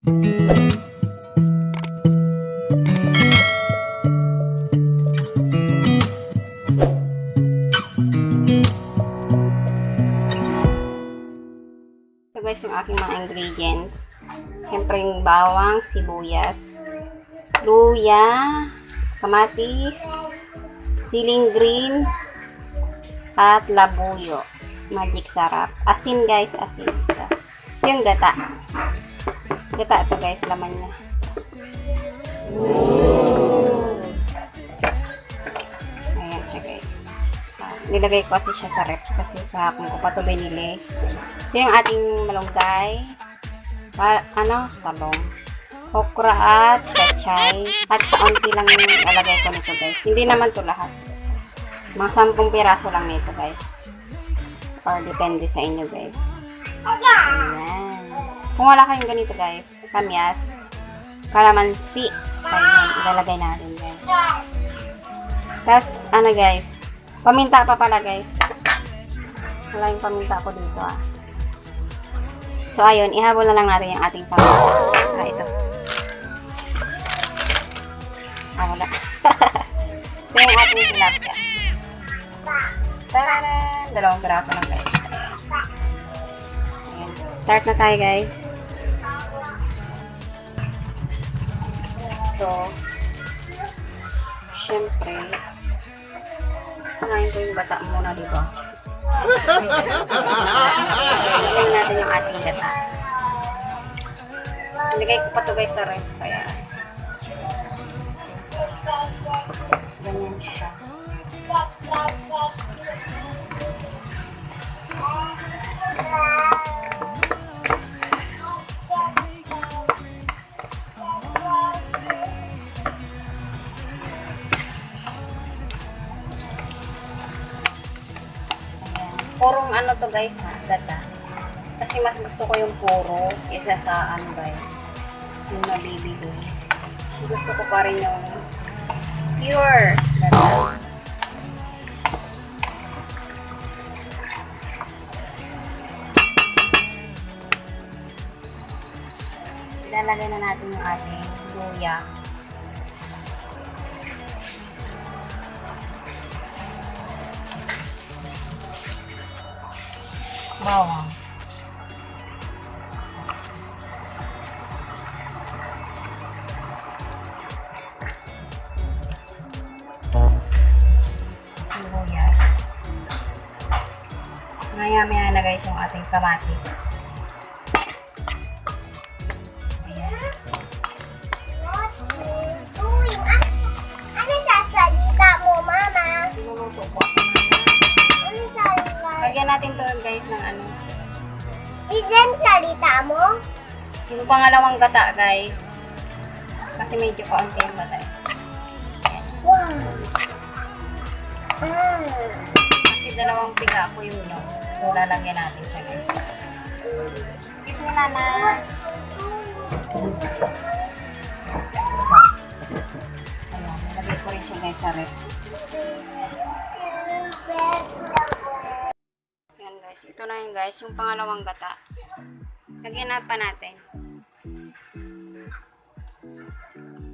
So guys, yung aking mga ingredients. Siyempre yung bawang, sibuyas, luya, kamatis, siling green, at labuyo. Magic sarap. Asin guys, asin. Ito. Yung gata. Gata ito guys, laman niya. Ayan siya guys. Nilagay ko kasi siya sa ref kasi kahapon ko pa ito binili. So yung ating malunggay, talong, okra at pechay. At kaunti lang yung lalagay ko nito guys. Hindi naman to lahat. Mga 10 piraso lang nito guys. Or depende sa inyo guys. Ayan. Kung wala kayong ganito guys, kamyas, kalamansi, ayan, ilalagay natin guys. Tapos, guys, paminta pa pala guys. Wala yung paminta ko dito So, ayun, ihabol na lang natin yung ating paminta. Ito. Wala. So, yung ating tilapia. Tararan! 2 piraso lang guys. Ayan. Start na tayo guys. So, syempre, kanain ko yung bata muna, diba? Ilagay natin yung ating gata. Nilagay ko pa ito guys sa ref, kaya ganyan siya. Purong to guys gata. Kasi mas gusto ko yung puro isa sa guys, yung nabibili. Kasi gusto ko pa rin yung pure gata. Ilalagay na natin yung ating luya. Bawang. Sibuyas. Maya-maya na guys yung ating kamatis. Ano sasalita mo, Mama? Luluto ko. Ano salita? Lagyan natin to guys ng Si Jen salita mo? yung pangalawang gata guys. Kasi medyo kaunti yung gata. Wow. Kasi 2 piga ko yung no. So lalagyan natin siya guys. Excuse me nana. Ayan, nalagay ko rin siya guys sa ref. Ayan guys, ito na yun guys, yung pangalawang gata. Lagyan na pa natin.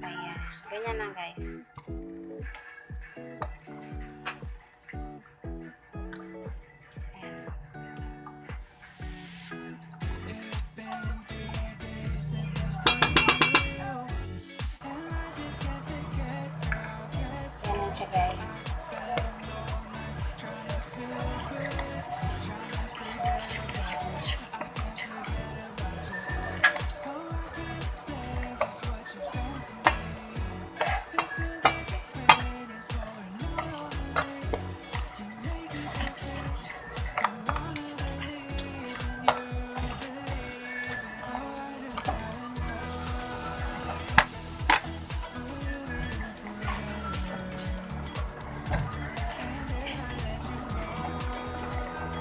Ayan, ganyan lang guys. Ayan. Ganyan siya guys.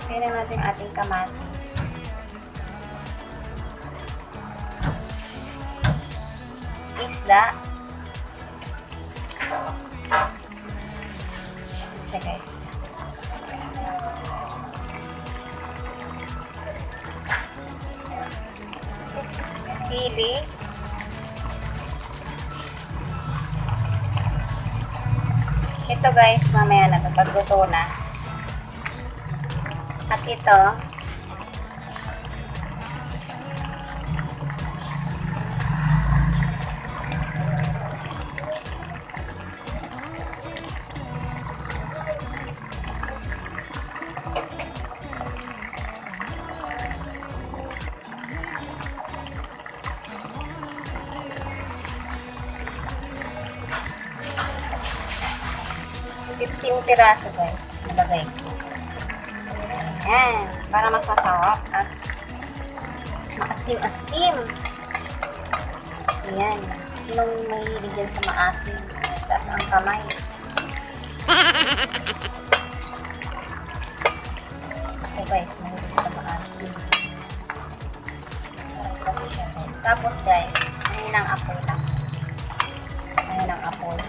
Kailan natin ating kamatis. Isda. Siya guys. sili. Ito guys, mamaya na ito, pagluto na. At ito, yung piraso guys, nilagay ko. Ayan, para mas masarap at maasim-asim. Ayan, sinong mahilig dyan sa maasim? Taas ang kamay. So guys, mahilig sa maasim. Sarap kasi siya guys. Tapos guys, ngayon ang apoy lang. Ngayon ang apoy.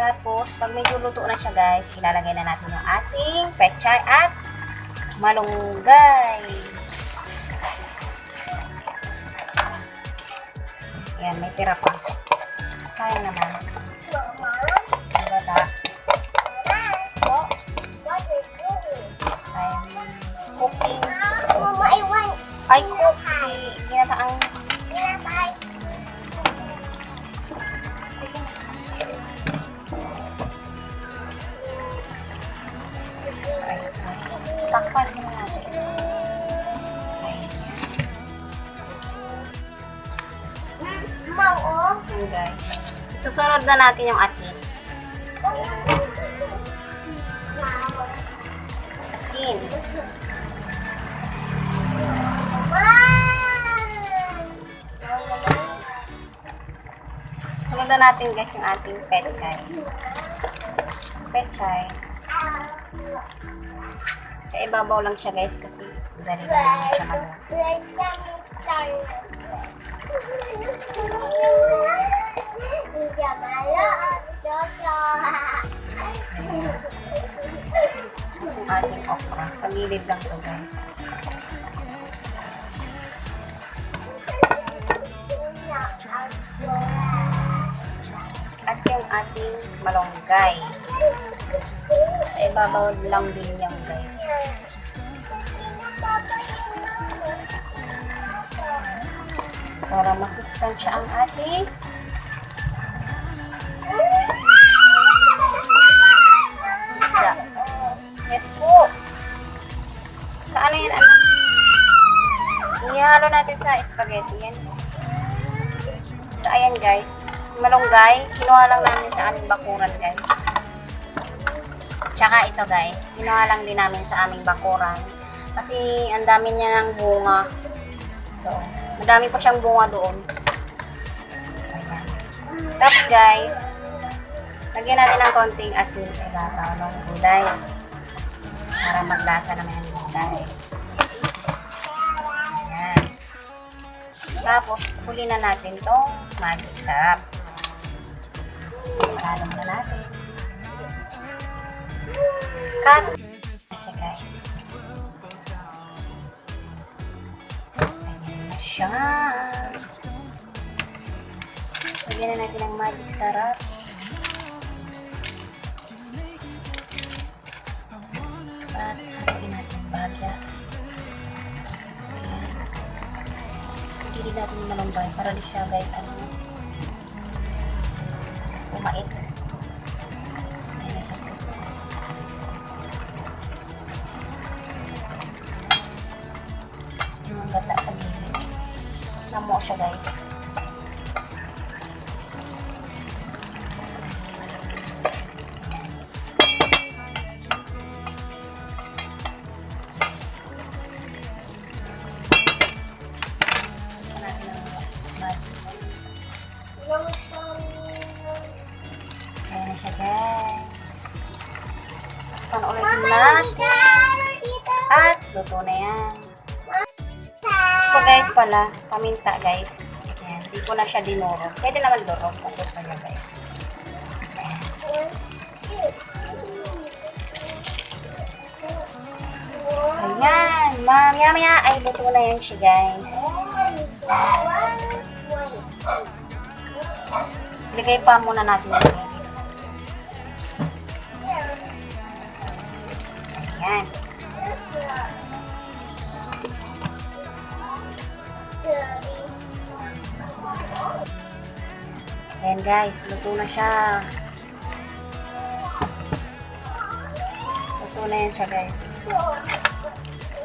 Tapos, pag medyo luto na siya guys, ilalagay na natin yung ating pechay at malunggay. Ayan, may tira pa. Sayang naman. Diba? So, I'm cooking. Ay, cooking. Ginataang. Takpan mo natin. Ayan guys. Susunod na natin yung asin. Asin. Sunod na natin guys yung ating pechay. Pechay. Kaya ibabaw lang siya guys kasi dali lang siya mag- yung ating okra. Sa gilid lang to guys. At yung ating malunggay. Sa ibabaw lang din yung guys. Para masustansya ang ating isda. Yes po. Sa ano yan? Ano? Ihalo natin sa spaghetti yan. Sa ayan guys. Malunggay. Kinuha lang namin sa aming bakuran guys. Tsaka ito guys. Kinuha lang din namin sa aming bakuran. Kasi ang dami niya ng bunga. So, madami pa siyang bunga doon. Ayan. Tapos guys, lagyan natin ng konting asin sa ibabaw ng gulay. Para maglasa naman yung gulay. Ayan. Tapos, huli na natin itong magic sarap. Halong na natin. Cut. Siya guys. Ayan na siya. Lagyan na natin ang magic sarap. At lagyan natin bagya. Gilid natin yung malunggay para di siya guys umait. Ayan na siya guys. Yung gata sa gilid. Namo siya guys. Ayan na siya guys. Panoorin natin. At luto na yan. Ito guys pala, paminta guys. Ayan, di ko na siya dinuro. Pwede naman durog kung gusto nyo guys. Ayan. Maya-maya ay luto na yan siya, guys. Iligay pa muna natin yung gravy. Ayan. Ayan guys, luto na siya. Luto na yan siya guys.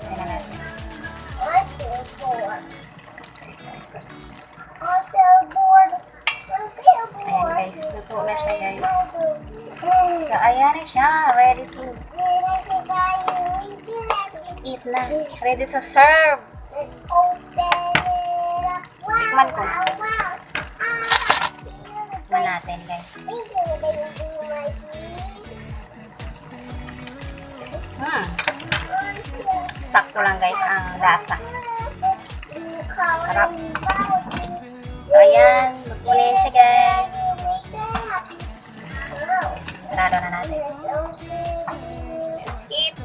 Ayan na natin. Ayan guys, luto na siya guys. So ayan na siya, ready to eat na. Ready to serve. Tikman ko. Tikman natin guys. Sakto lang guys ang lasa. Sarap. So ayan, luto na yan siya guys. Sarado na natin. Let's eat.